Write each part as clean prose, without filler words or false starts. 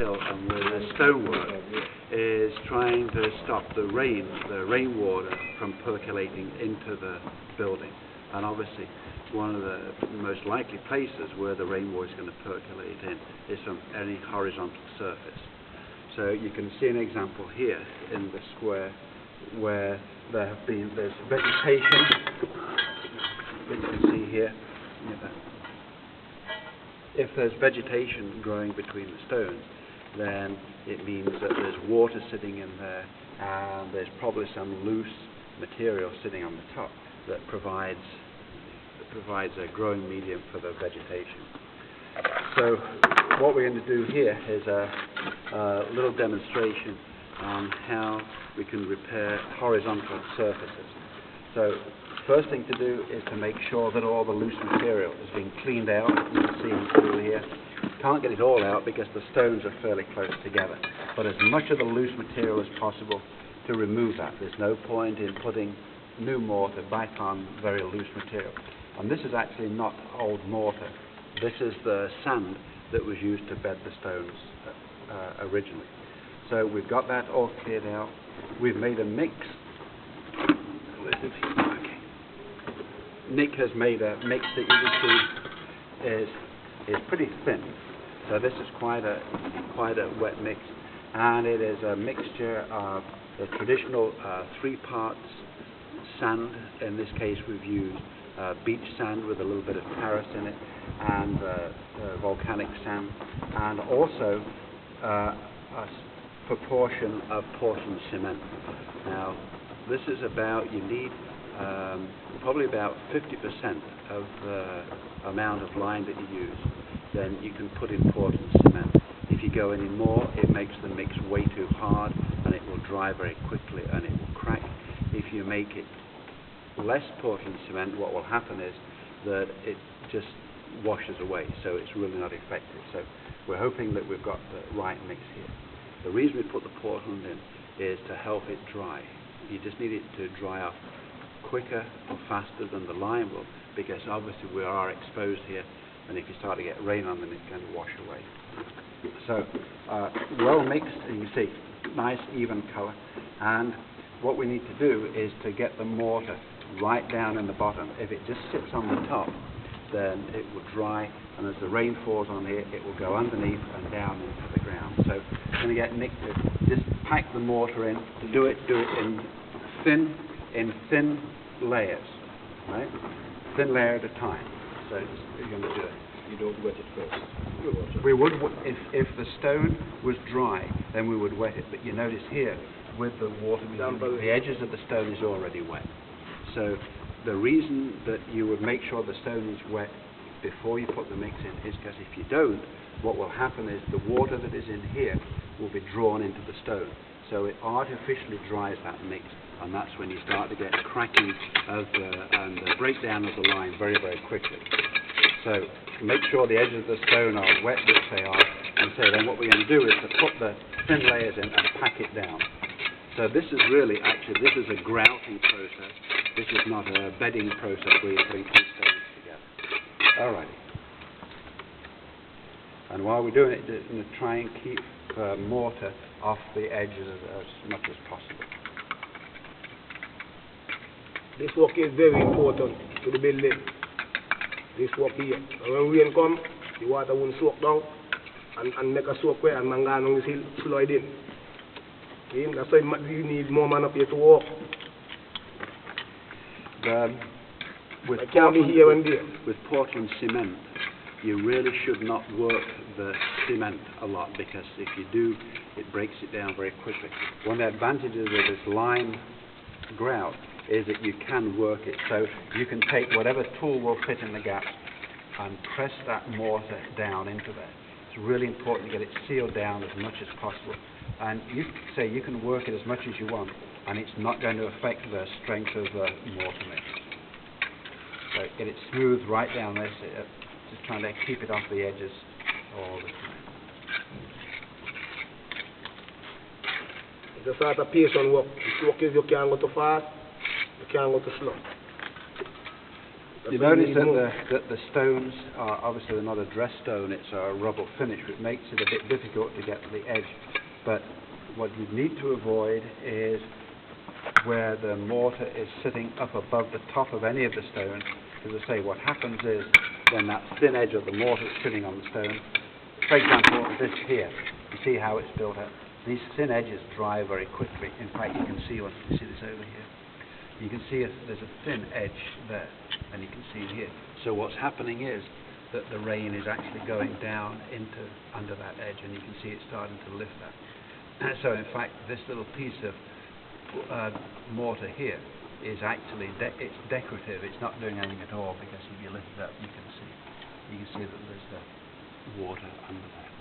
hill and with the stonework is trying to stop the rainwater from percolating into the building. And obviously, one of the most likely places where the rainwater is going to percolate in is from any horizontal surface. So you can see an example here in the square where there's vegetation, that you can see here. If there's vegetation growing between the stones, then it means that there's water sitting in there, and there's probably some loose material sitting on the top that provides a growing medium for the vegetation. So what we're going to do here is a little demonstration on how we can repair horizontal surfaces. So first thing to do is to make sure that all the loose material is being cleaned out. You can see through here. Can't get it all out because the stones are fairly close together, but as much of the loose material as possible to remove that. There's no point in putting new mortar back on very loose material. And this is actually not old mortar. This is the sand that was used to bed the stones originally. So we've got that all cleared out. We've made a mix. Okay. Nick has made a mix that you can see is pretty thin. So this is quite a wet mix, and it is a mixture of the traditional 3 parts sand. In this case, we've used beach sand with a little bit of Paris in it, and volcanic sand, and also a proportion of Portland cement. Now, this is about, you need probably about 50% of the amount of lime that you use. Then you can put in Portland cement. If you go any more, it makes the mix way too hard, and it will dry very quickly, and it will crack. If you make it less Portland cement, what will happen is that it just washes away, so it's really not effective. So we're hoping that we've got the right mix here. The reason we put the Portland in is to help it dry. You just need it to dry off quicker or faster than the lime will, because obviously we are exposed here, and if you start to get rain on them, it's going to wash away. So well mixed, and you see nice even color. And what we need to do is to get the mortar right down in the bottom. If it just sits on the top, then it will dry, and as the rain falls on here, it will go underneath and down into the ground. So I'm going to get Nick to just pack the mortar in. To do it in thin layers, right? Thin layer at a time. So you're going to do it. You don't wet it first. We would, if the stone was dry, then we would wet it. But you notice here, with the water, the edges of the stone is already wet. So the reason that you would make sure the stone is wet before you put the mix in is because if you don't, what will happen is the water that is in here will be drawn into the stone. So it artificially dries that mix, and that's when you start to get cracking of and the breakdown of the lime very, very quickly. So make sure the edges of the stone are wet, which they are, and so then what we're going to do is to put the thin layers in and pack it down. So this is really, actually, this is a grouting process. This is not a bedding process where you're putting 2 stones together. Alrighty. And while we're doing it, we're going to try and keep mortar off the edges as much as possible. This work is very important to the building. This work here. And when rain comes, the water won't soak down and make a soak where and mangan on this hill slide in. That's why you need more man up here to walk. With Portland cement, you really should not work the cement a lot, because if you do, it breaks it down very quickly. One of the advantages of this lime grout is that you can work it, so you can take whatever tool will fit in the gap and press that mortar down into there. It's really important to get it sealed down as much as possible. And you can work it as much as you want, and it's not going to affect the strength of the mortar mix. So get it smooth right down there, just trying to keep it off the edges all the time. It's a sort of patient work. This work is you can't go too fast, you can't go too slow. That's You why notice need that more. the stones are obviously they're not a dress stone, it's a rubble finish, which makes it a bit difficult to get to the edge. But what you need to avoid is where the mortar is sitting up above the top of any of the stones. Because I say, what happens is when that thin edge of the mortar is sitting on the stone, for example, this here, you see how it's built up. These thin edges dry very quickly. In fact, you can see this over here. You can see there's a thin edge there, and you can see here. So what's happening is that the rain is actually going down under that edge, and you can see it starting to lift that. So in fact, this little piece of mortar here is actually it's decorative. It's not doing anything at all, because if you lift it up, you can see that there's the water under there.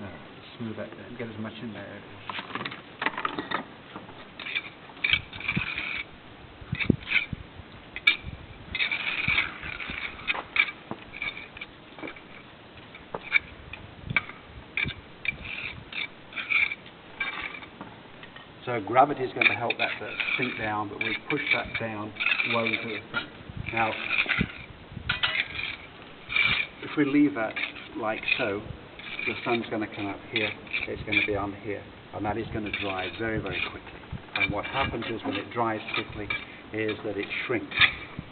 Now, smooth that down, get as much in there as you can. So gravity is going to help that to sink down, but we push that down low to the front. Now, if we leave that like so, the sun's going to come up here, it's going to be on here, and that is going to dry very, very quickly. And what happens is when it dries quickly is that it shrinks,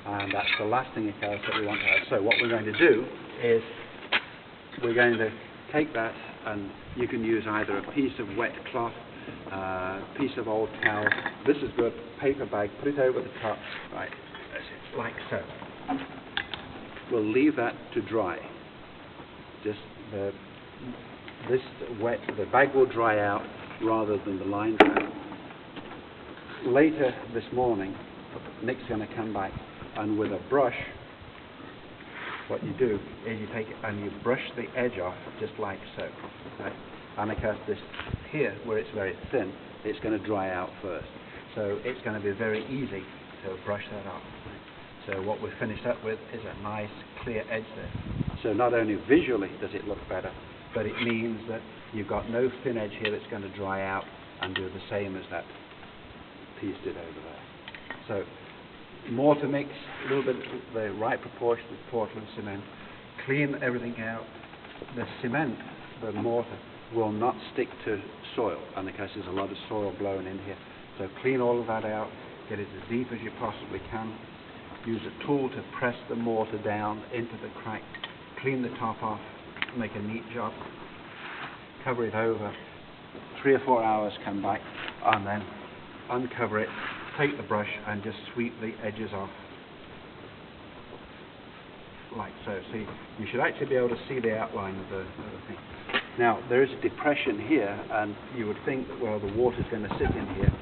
and that's the last thing it does that we want to have. So what we're going to do is we're going to take that, and you can use either a piece of wet cloth, piece of old towel. This is good. Paper bag. Put it over the top. Right. That's it. Like so. We'll leave that to dry. Just this wet. The bag will dry out rather than the line dry. Later this morning, Nick's going to come back, and with a brush, what you do is you take it and you brush the edge off just like so. Right? And because this here, where it's very thin, it's going to dry out first. So it's going to be very easy to brush that off. So what we've finished up with is a nice clear edge there. So not only visually does it look better, but it means that you've got no thin edge here that's going to dry out and do the same as that piece did over there. So mortar mix, a little bit the right proportion of Portland cement, clean everything out. The cement, the mortar, will not stick to soil, and because there's a lot of soil blowing in here. So clean all of that out, get it as deep as you possibly can. Use a tool to press the mortar down into the crack, clean the top off, make a neat job, cover it over, 3 or 4 hours, come back, and then uncover it, take the brush and just sweep the edges off, like so. See, you should actually be able to see the outline of the thing. Now, there is a depression here, and you would think that, well, the water's going to sit in here,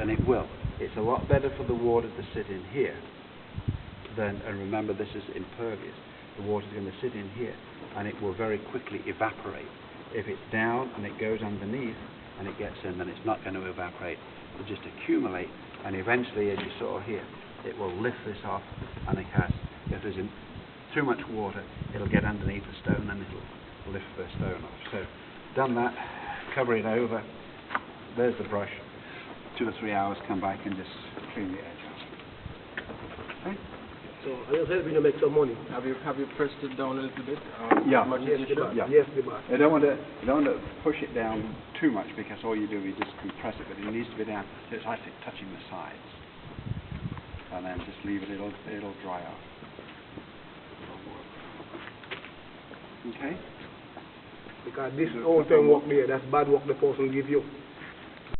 and it will. It's a lot better for the water to sit in here than, and remember this is impervious, the water's going to sit in here, and it will very quickly evaporate. If it's down and it goes underneath and it gets in, then it's not going to evaporate. It'll just accumulate, and eventually, as you saw here, it will lift this off, and it has. If there's too much water, it'll get underneath the stone and it'll lift the stone off. So, done that, cover it over, there's the brush, 2 or 3 hours, come back and just clean the edge off. Okay? So I just helping you make some money. Have you pressed it down a little bit? Yeah. Yes, the back. Yeah. Yes, the back. You don't want to push it down too much, because all you do is just compress it, but it needs to be down so it's actually touching the sides. And then just leave it, it'll dry off. Okay? Because this whole time work there, that's bad work the person give you.